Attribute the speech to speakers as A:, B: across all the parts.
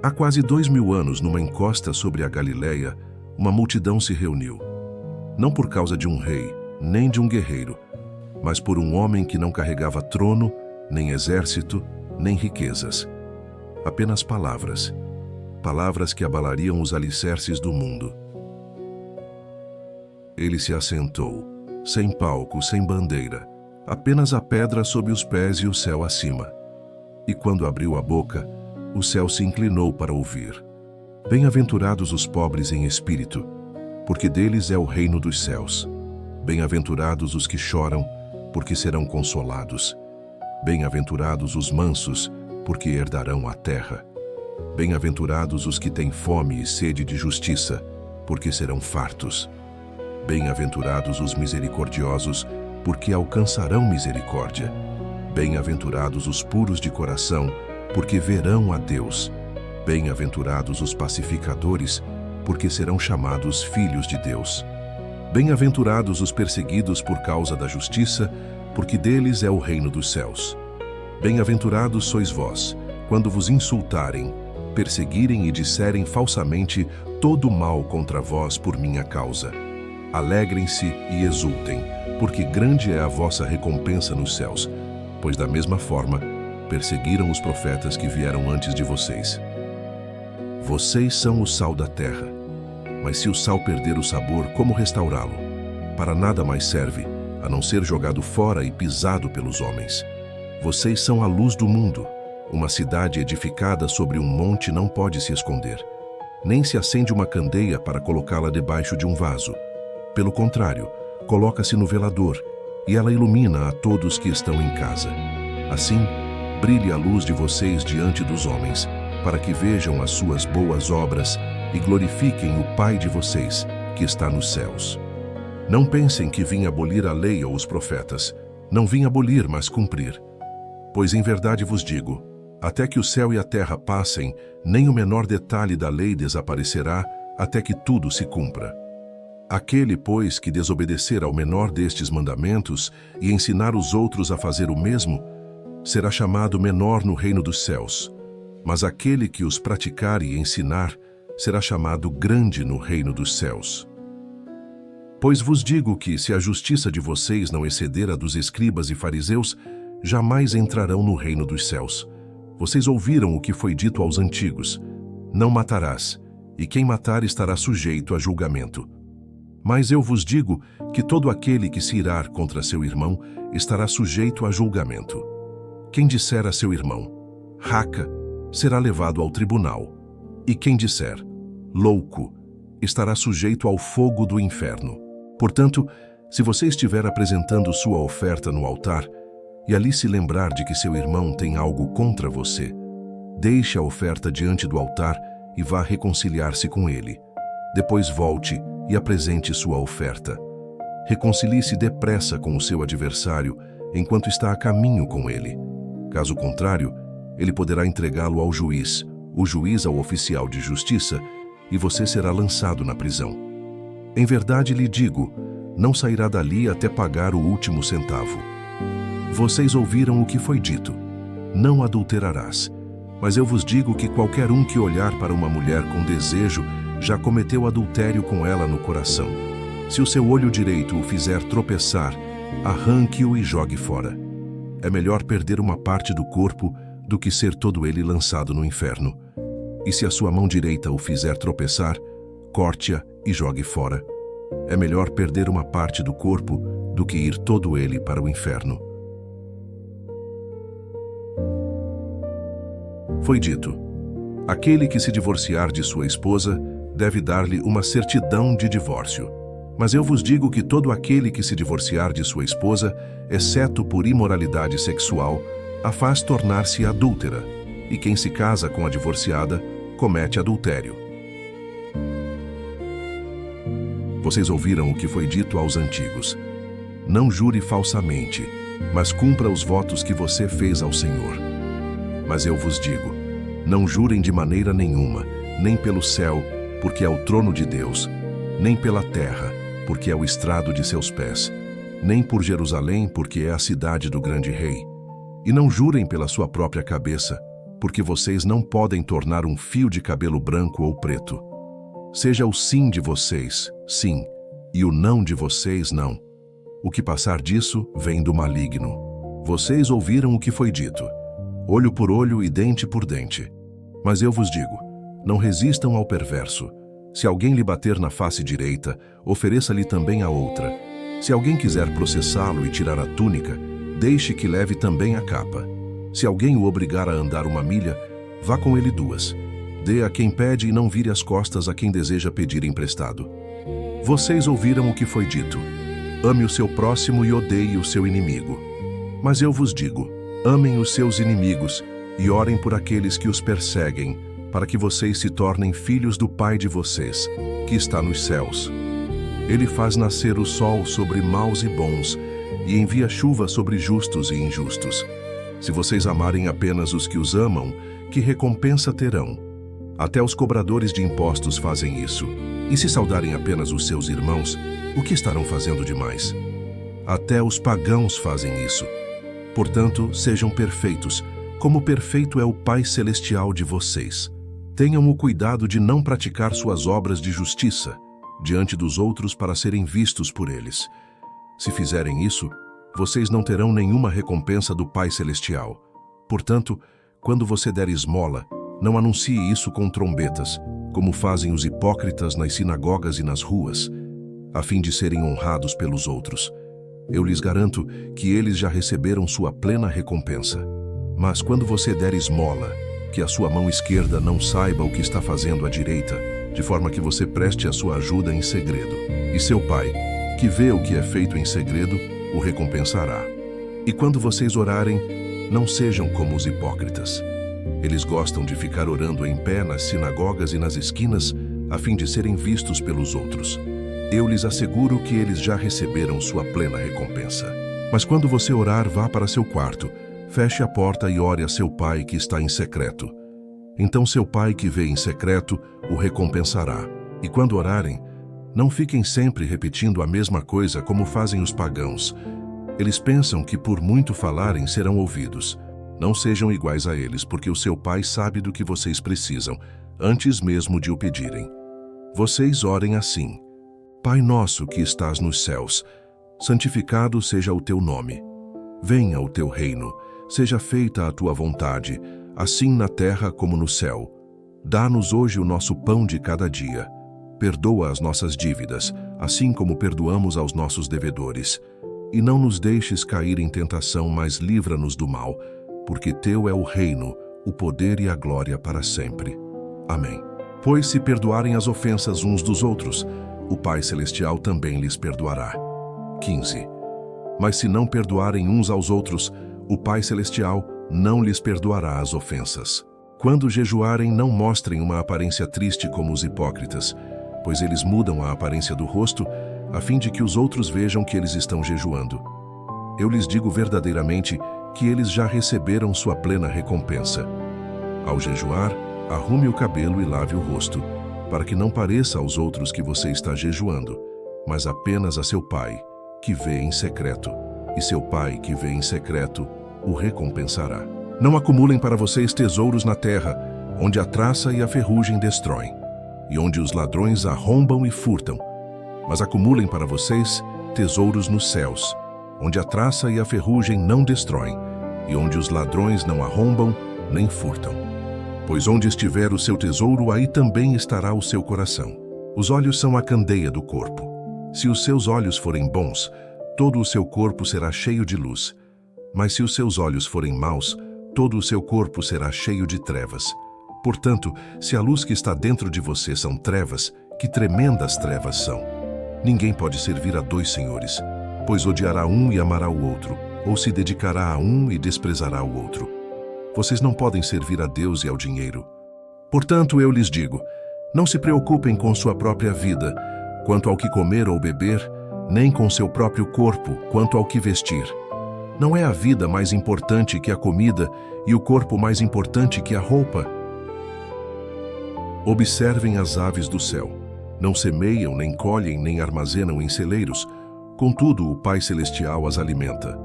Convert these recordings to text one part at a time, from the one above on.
A: Há quase 2000 anos, numa encosta sobre a Galileia, uma multidão se reuniu. Não por causa de um rei, nem de um guerreiro, mas por um homem que não carregava trono, nem exército, nem riquezas. Apenas palavras. Palavras que abalariam os alicerces do mundo. Ele se assentou, sem palco, sem bandeira, apenas a pedra sob os pés e o céu acima. E quando abriu a boca, o céu se inclinou para ouvir. Bem-aventurados os pobres em espírito, porque deles é o reino dos céus. Bem-aventurados os que choram, porque serão consolados. Bem-aventurados os mansos, porque herdarão a terra. Bem-aventurados os que têm fome e sede de justiça, porque serão fartos. Bem-aventurados os misericordiosos, porque alcançarão misericórdia. Bem-aventurados os puros de coração, porque verão a Deus. Bem-aventurados os pacificadores, porque serão chamados filhos de Deus. Bem-aventurados os perseguidos por causa da justiça, porque deles é o reino dos céus. Bem-aventurados sois vós, quando vos insultarem, perseguirem e disserem falsamente todo mal contra vós por minha causa. Alegrem-se e exultem, porque grande é a vossa recompensa nos céus, pois da mesma forma perseguiram os profetas que vieram antes de vocês. Vocês são o sal da terra, mas se o sal perder o sabor, como restaurá-lo? Para nada mais serve, a não ser jogado fora e pisado pelos homens. Vocês são a luz do mundo. Uma cidade edificada sobre um monte não pode se esconder, nem se acende uma candeia para colocá-la debaixo de um vaso. Pelo contrário, coloca-se no velador, e ela ilumina a todos que estão em casa. Assim, brilhe a luz de vocês diante dos homens, para que vejam as suas boas obras e glorifiquem o Pai de vocês, que está nos céus. Não pensem que vim abolir a lei ou os profetas. Não vim abolir, mas cumprir. Pois em verdade vos digo, até que o céu e a terra passem, nem o menor detalhe da lei desaparecerá, até que tudo se cumpra. Aquele, pois, que desobedecer ao menor destes mandamentos e ensinar os outros a fazer o mesmo, será chamado menor no reino dos céus. Mas aquele que os praticar e ensinar, será chamado grande no reino dos céus. Pois vos digo que, se a justiça de vocês não exceder a dos escribas e fariseus, jamais entrarão no reino dos céus. Vocês ouviram o que foi dito aos antigos: não matarás, e quem matar estará sujeito a julgamento. Mas eu vos digo que todo aquele que se irar contra seu irmão estará sujeito a julgamento. Quem disser a seu irmão, raca, será levado ao tribunal. E quem disser, louco, estará sujeito ao fogo do inferno. Portanto, se você estiver apresentando sua oferta no altar, e ali se lembrar de que seu irmão tem algo contra você, deixe a oferta diante do altar e vá reconciliar-se com ele. Depois volte e apresente sua oferta. Reconcilie-se depressa com o seu adversário enquanto está a caminho com ele. Caso contrário, ele poderá entregá-lo ao juiz, o juiz ao oficial de justiça, e você será lançado na prisão. Em verdade lhe digo, não sairá dali até pagar o último centavo. Vocês ouviram o que foi dito: não adulterarás. Mas eu vos digo que qualquer um que olhar para uma mulher com desejo já cometeu adultério com ela no coração. Se o seu olho direito o fizer tropeçar, arranque-o e jogue fora. É melhor perder uma parte do corpo do que ser todo ele lançado no inferno. E se a sua mão direita o fizer tropeçar, corte-a e jogue fora. É melhor perder uma parte do corpo do que ir todo ele para o inferno. Foi dito: aquele que se divorciar de sua esposa deve dar-lhe uma certidão de divórcio. Mas eu vos digo que todo aquele que se divorciar de sua esposa, exceto por imoralidade sexual, a faz tornar-se adúltera, e quem se casa com a divorciada comete adultério. Vocês ouviram o que foi dito aos antigos: não jure falsamente, mas cumpra os votos que você fez ao Senhor. Mas eu vos digo, não jurem de maneira nenhuma, nem pelo céu, porque é o trono de Deus, nem pela terra, porque é o estrado de seus pés, nem por Jerusalém, porque é a cidade do grande rei. E não jurem pela sua própria cabeça, porque vocês não podem tornar um fio de cabelo branco ou preto. Seja o sim de vocês, sim, e o não de vocês, não. O que passar disso vem do maligno. Vocês ouviram o que foi dito: olho por olho e dente por dente. Mas eu vos digo, não resistam ao perverso. Se alguém lhe bater na face direita, ofereça-lhe também a outra. Se alguém quiser processá-lo e tirar a túnica, deixe que leve também a capa. Se alguém o obrigar a andar 1 milha, vá com ele 2. Dê a quem pede e não vire as costas a quem deseja pedir emprestado. Vocês ouviram o que foi dito: ame o seu próximo e odeie o seu inimigo. Mas eu vos digo, amem os seus inimigos e orem por aqueles que os perseguem, para que vocês se tornem filhos do Pai de vocês, que está nos céus. Ele faz nascer o sol sobre maus e bons, e envia chuva sobre justos e injustos. Se vocês amarem apenas os que os amam, que recompensa terão? Até os cobradores de impostos fazem isso. E se saudarem apenas os seus irmãos, o que estarão fazendo demais? Até os pagãos fazem isso. Portanto, sejam perfeitos, como perfeito é o Pai Celestial de vocês. Tenham o cuidado de não praticar suas obras de justiça diante dos outros para serem vistos por eles. Se fizerem isso, vocês não terão nenhuma recompensa do Pai Celestial. Portanto, quando você der esmola, não anuncie isso com trombetas, como fazem os hipócritas nas sinagogas e nas ruas, a fim de serem honrados pelos outros. Eu lhes garanto que eles já receberam sua plena recompensa. Mas quando você der esmola, que a sua mão esquerda não saiba o que está fazendo a direita, de forma que você preste a sua ajuda em segredo. E seu Pai, que vê o que é feito em segredo, o recompensará. E quando vocês orarem, não sejam como os hipócritas. Eles gostam de ficar orando em pé nas sinagogas e nas esquinas, a fim de serem vistos pelos outros. Eu lhes asseguro que eles já receberam sua plena recompensa. Mas quando você orar, vá para seu quarto, feche a porta e ore a seu Pai que está em secreto. Então seu Pai que vê em secreto o recompensará. E quando orarem, não fiquem sempre repetindo a mesma coisa como fazem os pagãos. Eles pensam que por muito falarem serão ouvidos. Não sejam iguais a eles, porque o seu Pai sabe do que vocês precisam, antes mesmo de o pedirem. Vocês orem assim: Pai nosso que estás nos céus, santificado seja o teu nome. Venha o teu reino, seja feita a tua vontade, assim na terra como no céu. Dá-nos hoje o nosso pão de cada dia. Perdoa as nossas dívidas, assim como perdoamos aos nossos devedores. E não nos deixes cair em tentação, mas livra-nos do mal, porque teu é o reino, o poder e a glória para sempre. Amém. Pois se perdoarem as ofensas uns dos outros, o Pai Celestial também lhes perdoará. 15. Mas se não perdoarem uns aos outros, o Pai Celestial não lhes perdoará as ofensas. Quando jejuarem, não mostrem uma aparência triste como os hipócritas, pois eles mudam a aparência do rosto, a fim de que os outros vejam que eles estão jejuando. Eu lhes digo verdadeiramente que eles já receberam sua plena recompensa. Ao jejuar, arrume o cabelo e lave o rosto, para que não pareça aos outros que você está jejuando, mas apenas a seu Pai, que vê em secreto, e seu Pai, que vê em secreto, o recompensará. Não acumulem para vocês tesouros na terra, onde a traça e a ferrugem destroem, e onde os ladrões arrombam e furtam, mas acumulem para vocês tesouros nos céus, onde a traça e a ferrugem não destroem, e onde os ladrões não arrombam nem furtam. Pois onde estiver o seu tesouro, aí também estará o seu coração. Os olhos são a candeia do corpo. Se os seus olhos forem bons, todo o seu corpo será cheio de luz. Mas se os seus olhos forem maus, todo o seu corpo será cheio de trevas. Portanto, se a luz que está dentro de você são trevas, que tremendas trevas são! Ninguém pode servir a 2 senhores, pois odiará um e amará o outro, ou se dedicará a um e desprezará o outro. Vocês não podem servir a Deus e ao dinheiro. Portanto, eu lhes digo, não se preocupem com sua própria vida, quanto ao que comer ou beber, nem com seu próprio corpo, quanto ao que vestir. Não é a vida mais importante que a comida e o corpo mais importante que a roupa? Observem as aves do céu. Não semeiam, nem colhem, nem armazenam em celeiros. Contudo, o Pai Celestial as alimenta.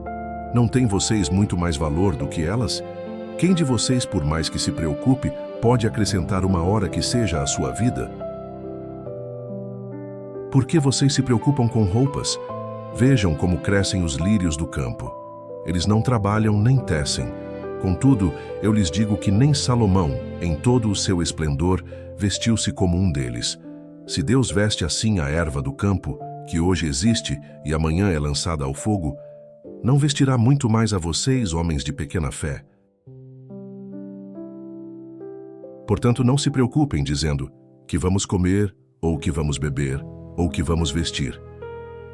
A: Não têm vocês muito mais valor do que elas? Quem de vocês, por mais que se preocupe, pode acrescentar uma hora que seja à sua vida? Por que vocês se preocupam com roupas? Vejam como crescem os lírios do campo. Eles não trabalham nem tecem. Contudo, eu lhes digo que nem Salomão, em todo o seu esplendor, vestiu-se como um deles. Se Deus veste assim a erva do campo, que hoje existe e amanhã é lançada ao fogo, não vestirá muito mais a vocês, homens de pequena fé? Portanto, não se preocupem dizendo que vamos comer, ou que vamos beber, ou que vamos vestir.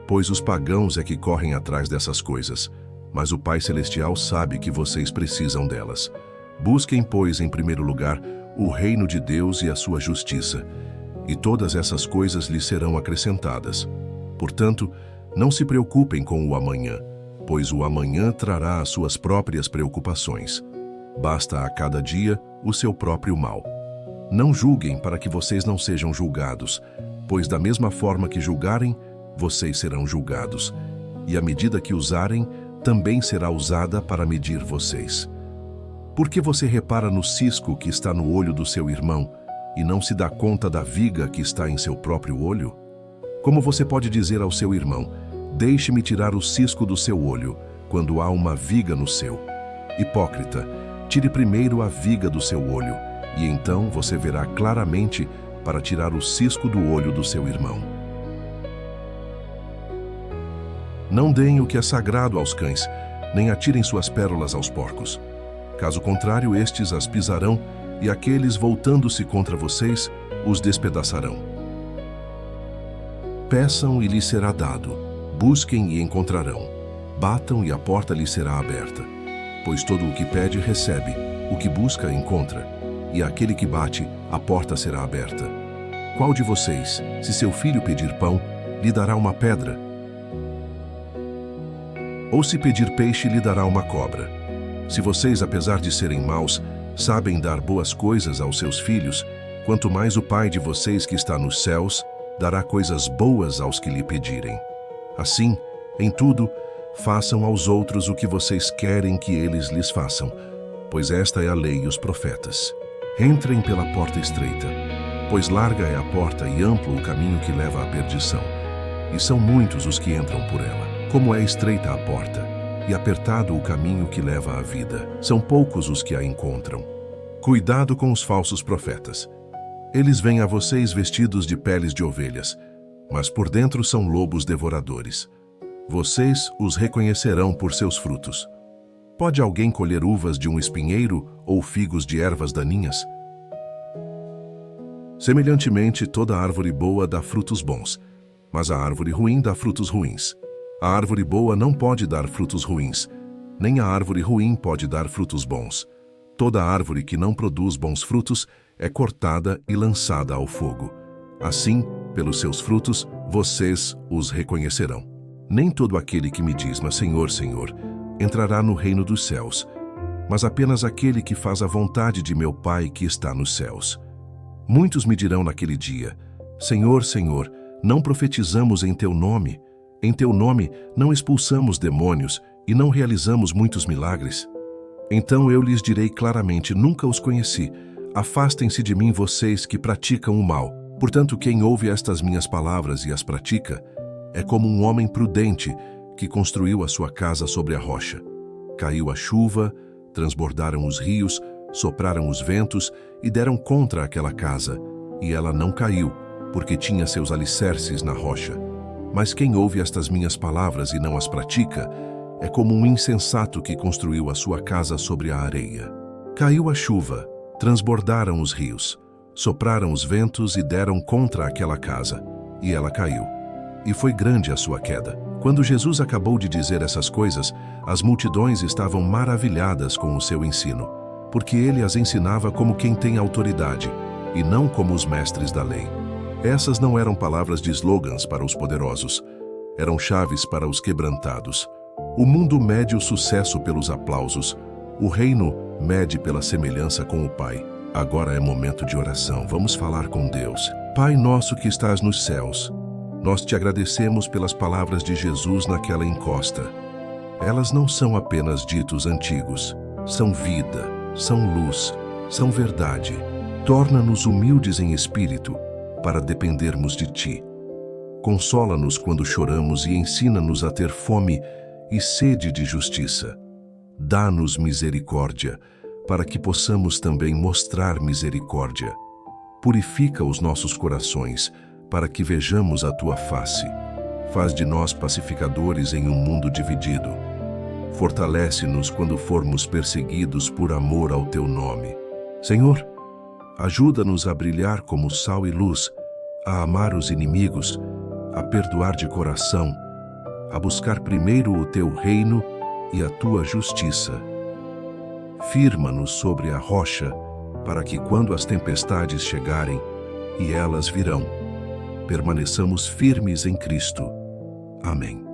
A: Pois os pagãos é que correm atrás dessas coisas, mas o Pai Celestial sabe que vocês precisam delas. Busquem, pois, em primeiro lugar, o reino de Deus e a sua justiça, e todas essas coisas lhes serão acrescentadas. Portanto, não se preocupem com o amanhã, pois o amanhã trará as suas próprias preocupações. Basta a cada dia o seu próprio mal. Não julguem para que vocês não sejam julgados, pois da mesma forma que julgarem, vocês serão julgados, e a medida que usarem também será usada para medir vocês. Por que você repara no cisco que está no olho do seu irmão e não se dá conta da viga que está em seu próprio olho? Como você pode dizer ao seu irmão, deixe-me tirar o cisco do seu olho, quando há uma viga no seu? Hipócrita, tire primeiro a viga do seu olho, e então você verá claramente para tirar o cisco do olho do seu irmão. Não deem o que é sagrado aos cães, nem atirem suas pérolas aos porcos. Caso contrário, estes as pisarão, e aqueles, voltando-se contra vocês, os despedaçarão. Peçam e lhes será dado, busquem e encontrarão, batam e a porta lhes será aberta. Pois todo o que pede, recebe, o que busca, encontra, e aquele que bate, a porta será aberta. Qual de vocês, se seu filho pedir pão, lhe dará uma pedra? Ou se pedir peixe, lhe dará uma cobra? Se vocês, apesar de serem maus, sabem dar boas coisas aos seus filhos, quanto mais o Pai de vocês que está nos céus dará coisas boas aos que lhe pedirem. Assim, em tudo, façam aos outros o que vocês querem que eles lhes façam, pois esta é a lei e os profetas. Entrem pela porta estreita, pois larga é a porta e amplo o caminho que leva à perdição, e são muitos os que entram por ela. Como é estreita a porta, e apertado o caminho que leva à vida, são poucos os que a encontram. Cuidado com os falsos profetas. Eles vêm a vocês vestidos de peles de ovelhas, mas por dentro são lobos devoradores. Vocês os reconhecerão por seus frutos. Pode alguém colher uvas de um espinheiro ou figos de ervas daninhas? Semelhantemente, toda árvore boa dá frutos bons, mas a árvore ruim dá frutos ruins. A árvore boa não pode dar frutos ruins, nem a árvore ruim pode dar frutos bons. Toda árvore que não produz bons frutos é cortada e lançada ao fogo. Assim, pelos seus frutos, vocês os reconhecerão. Nem todo aquele que me diz, mas Senhor, Senhor, entrará no reino dos céus, mas apenas aquele que faz a vontade de meu Pai que está nos céus. Muitos me dirão naquele dia, Senhor, Senhor, não profetizamos em teu nome? Em teu nome não expulsamos demônios e não realizamos muitos milagres? Então eu lhes direi claramente, nunca os conheci. Afastem-se de mim vocês que praticam o mal. Portanto, quem ouve estas minhas palavras e as pratica, é como um homem prudente que construiu a sua casa sobre a rocha. Caiu a chuva, transbordaram os rios, sopraram os ventos e deram contra aquela casa, e ela não caiu, porque tinha seus alicerces na rocha. Mas quem ouve estas minhas palavras e não as pratica, é como um insensato que construiu a sua casa sobre a areia. Caiu a chuva, transbordaram os rios, sopraram os ventos e deram contra aquela casa, e ela caiu. E foi grande a sua queda. Quando Jesus acabou de dizer essas coisas, as multidões estavam maravilhadas com o seu ensino, porque ele as ensinava como quem tem autoridade, e não como os mestres da lei. Essas não eram palavras de slogans para os poderosos, eram chaves para os quebrantados. O mundo mede o sucesso pelos aplausos, o reino mede pela semelhança com o Pai. Agora é momento de oração, vamos falar com Deus. Pai nosso que estás nos céus, nós te agradecemos pelas palavras de Jesus naquela encosta. Elas não são apenas ditos antigos, são vida, são luz, são verdade. Torna-nos humildes em espírito, para dependermos de Ti. Consola-nos quando choramos e ensina-nos a ter fome e sede de justiça. Dá-nos misericórdia, para que possamos também mostrar misericórdia. Purifica os nossos corações, para que vejamos a Tua face. Faz de nós pacificadores em um mundo dividido. Fortalece-nos quando formos perseguidos por amor ao Teu nome. Senhor, ajuda-nos a brilhar como sal e luz, a amar os inimigos, a perdoar de coração, a buscar primeiro o Teu reino e a Tua justiça. Firma-nos sobre a rocha, para que quando as tempestades chegarem, e elas virão, permaneçamos firmes em Cristo. Amém.